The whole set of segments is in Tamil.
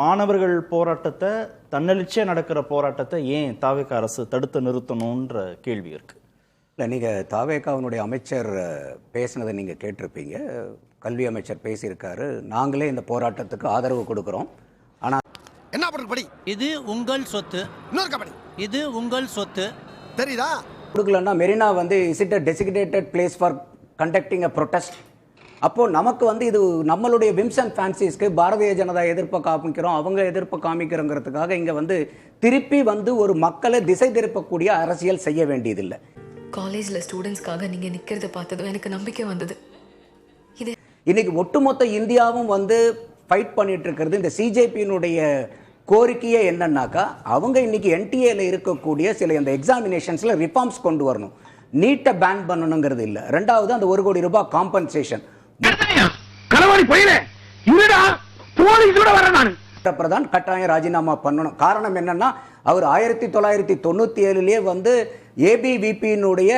மாணவர்கள் போராட்டத்தை, தன்னெழுச்சியா நடக்கிற போராட்டத்தை ஏன் தாவேகா அரசு தடுத்து நிறுத்தணும்ன்ற கேள்வி இருக்கு. இல்லை, நீங்கள் தாவேகாவினுடைய அமைச்சர் பேசினதை நீங்கள் கேட்டிருப்பீங்க. கல்வி அமைச்சர் பேசியிருக்காரு, நாங்களே இந்த போராட்டத்துக்கு ஆதரவு கொடுக்குறோம். ஆனால் என்ன பண்ணுறது படி, இது உங்கள் சொத்து, இன்னொரு கபடி, இது உங்கள் சொத்து தெரியுதா? கொடுக்கலன்னா மெரினா வந்து is it a designated place for conducting a protest. அப்போது நமக்கு வந்து இது நம்மளுடைய விம்ஸ் அண்ட் ஃபேன்சிஸ்க்கு பாரதிய ஜனதா எதிர்ப்பை காமிக்கிறோம், அவங்க எதிர்ப்பை காமிக்கிறோங்கிறதுக்காக இங்கே வந்து திருப்பி வந்து ஒரு மக்களை திசை திருப்பக்கூடிய அரசியல் செய்ய வேண்டியதில்லை. காலேஜில் ஸ்டூடெண்ட்ஸ்க்காக நீங்கள் நிற்கிறத பார்த்ததும் எனக்கு நம்பிக்கை வந்தது. இது இன்னைக்கு ஒட்டுமொத்த இந்தியாவும் வந்து ஃபைட் பண்ணிட்டு இருக்கிறது. இந்த சிஜேபியினுடைய கோரிக்கையே என்னன்னாக்கா, அவங்க இன்னைக்கு என்டிஏல இருக்கக்கூடிய சில இந்த எக்ஸாமினேஷன்ஸில் ரிஃபார்ம்ஸ் கொண்டு வரணும். நீட்டை பேன் பண்ணணுங்கிறது இல்லை. ரெண்டாவது, அந்த 1 கோடி ரூபாய் காம்பன்சேஷன். பிரதான் கட்டாயம் ராஜினாமா பண்ணணும். காரணம் என்னன்னா, அவர் 1997 வந்து ஏபிவிபியினுடைய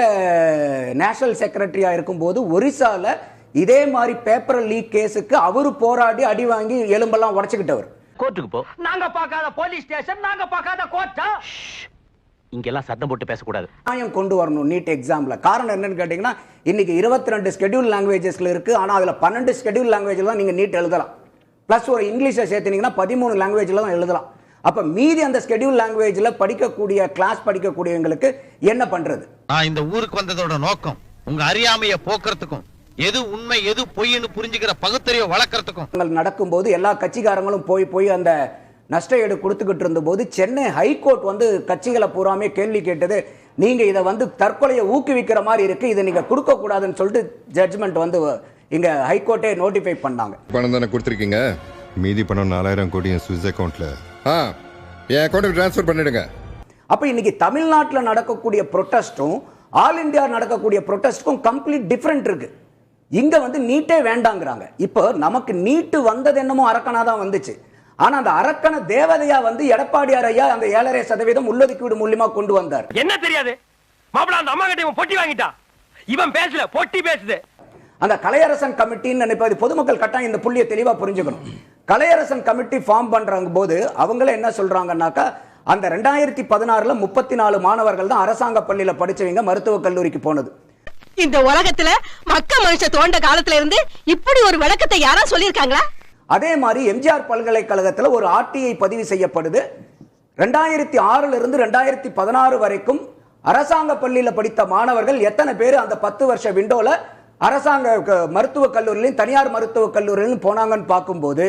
நேஷனல் செக்ரட்டரியா இருக்கும்போது ஒரிசால இதே மாதிரி பேப்பர் லீக் கேஸுக்கு அவரு போராடி அடி வாங்கி எலும்பெல்லாம் உடைச்சுக்கிட்டவர். கோர்ட்டுக்கு போ. நாங்க பார்க்காத போலீஸ் ஸ்டேஷன், நாங்க பார்க்காத கோர்ட்டா? இங்கெல்லாம் சத்தம் போட்டு பேசக்கூடாது. நியாயம் கொண்டு வரணும் நீட் எக்ஸாம்ல. காரணம் என்னன்னு கேட்டீங்கன்னா, இன்னைக்கு 22 ஸ்கெடியூல் லாங்குவேஜஸ்ல இருக்கு. ஆனா அதுல 12 ஸ்கெடியூல் லாங்குவேஜ்ல தான் நீங்க நீட் எழுதலாம். பிளஸ் ஒரு இங்கிலீஷை சேர்த்தீங்கன்னா 13 லாங்குவேஜ்ல தான் எழுதலாம். அப்ப மீதி அந்த ஸ்கெடியூல் லாங்குவேஜ்ல படிக்கக்கூடிய கிளாஸ் படிக்கக்கூடியவங்களுக்கு என்ன பண்றது? நான் இந்த ஊருக்கு வந்ததோட நோக்கம் உங்க அறியாமைய போக்குறதுக்கும், எது உண்மை எது பொய்ன்னு புரிஞ்சுக்கிற பகுத்தறிவை வளர்க்கறதுக்கும். நடக்கும்போது எல்லா கட்சிக்காரங்களும் போய் அந்த நஷ்ட ஈடு கொடுத்துக்கிட்டு இருந்தபோது சென்னை ஹைகோர்ட் வந்து கட்சிகளை பூராமே கேள்வி கேட்டது, நீங்க இதை வந்து தற்கொலையை ஊக்குவிக்கிற மாதிரி இருக்கு, இதை நீங்க கொடுக்க கூடாதுன்னு சொல்லிட்டு ஜட்ஜ்மெண்ட் வந்து இங்க ஹைகோர்ட்டே நோட்டிஃபை பண்ணாங்க. பணம் தானே கொடுத்துருக்கீங்க, மீதி பணம் 4000 கோடி என் சுவிஸ் அக்கௌண்ட்ல என் அக்கௌண்ட்டுக்கு டிரான்ஸ்ஃபர் பண்ணிடுங்க. அப்ப இன்னைக்கு தமிழ்நாட்டில் நடக்கக்கூடிய ப்ரொட்டஸ்டும் ஆல் இந்தியா நடக்கக்கூடிய ப்ரொட்டஸ்டுக்கும் கம்ப்ளீட் டிஃபரெண்ட் இருக்கு. இங்க வந்து நீட்டே வேண்டாங்கிறாங்க. இப்போ நமக்கு நீட்டு வந்தது என்னமோ அரக்கனா தான் வந்துச்சு. ஆனா அந்த அரக்கன தேவதையா வந்து எடப்பாடியார் ஐயா அந்த 7.5% உள்ளொதுக்கீடு மூலியமா கொண்டு வந்தார். என்ன தெரியாது மாப்பிள, அந்த அம்மா கிட்ட இவன் பொட்டி வாங்கிட்டான், இவன் பேசல பொட்டி பேசுது. அந்த கலையரசன் கமிட்டின்னு நினைப்பது பொதுமக்கள் கட்டாயம் இந்த புள்ளியை தெளிவா புரிஞ்சுக்கணும். கலையரசன் கமிட்டி ஃபார்ம் பண்றாங்க போது அவங்களே என்ன சொல்றாங்கன்னாக்கா, அந்த 2016 34 மாணவர்கள் தான் அரசாங்க பள்ளியில படிச்சவங்க மருத்துவக் கல்லூரிக்கு போனது. இந்த உலகத்துல மக்க மனுஷ தோண்ட காலத்துல இருந்து இப்படி ஒரு விளக்கத்தை யாரா சொல்லியிருக்காங்களா? அதே மாதிரி எம்ஜிஆர் பல்கலைக்கழகத்தில் ஒரு ஆர்டிஐ பதிவு செய்யப்படுது. 2006 இருந்து 2016 வரைக்கும் அரசாங்க பள்ளியில் படித்த மாணவர்கள் எத்தனை பேர் அந்த 10 வருஷ விண்டோல அரசாங்க மருத்துவக் கல்லூரியிலும் தனியார் மருத்துவக் கல்லூரியிலும் போனாங்கன்னு பார்க்கும்போது